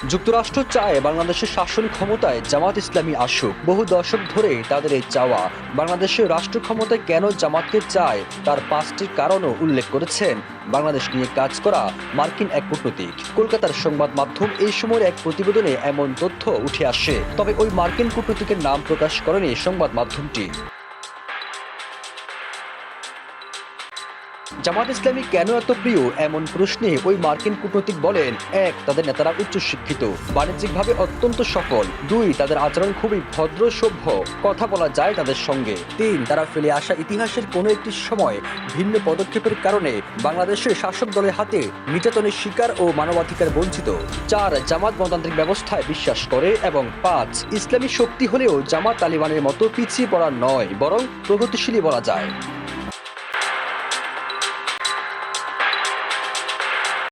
যুক্তরাষ্ট্র চায় বাংলাদেশের শাসন ক্ষমতায় জামাত ইসলামী আসুক। বহু দশক ধরে তাদের এই চাওয়া। বাংলাদেশের রাষ্ট্র ক্ষমতায় কেন জামাতকে চায় তার 5টি কারণও উল্লেখ করেছেন বাংলাদেশ নিয়ে কাজ করা মার্কিন এক কূটনীতিক। কলকাতার সংবাদ মাধ্যম এই সময়ের এক প্রতিবেদনে এমন তথ্য উঠে আসে, তবে ওই মার্কিন কূটনীতিকের নাম প্রকাশ করেনি সংবাদ মাধ্যমটি। জামাত ইসলামী কেন এত প্রিয় এমন প্রশ্নে ওই মার্কিন কূটনীতিক বলেন, 1. তাদের নেতারা উচ্চশিক্ষিত, বাণিজ্যিকভাবে অত্যন্ত সফল। 2. তাদের আচরণ খুবই ভদ্র সভ্য, কথা বলা যায় তাদের সঙ্গে। 3. তারা ফেলে আসা ইতিহাসের কোনো একটি সময় ভিন্ন পদক্ষেপের কারণে বাংলাদেশের শাসক দলের হাতে নির্যাতনের শিকার ও মানবাধিকার বঞ্চিত। 4. জামাত গণতান্ত্রিক ব্যবস্থায় বিশ্বাস করে। এবং 5. ইসলামী শক্তি হলেও জামাত তালিবানের মতো পিছিয়ে পড়া নয়, বরং প্রগতিশীলই বলা যায়।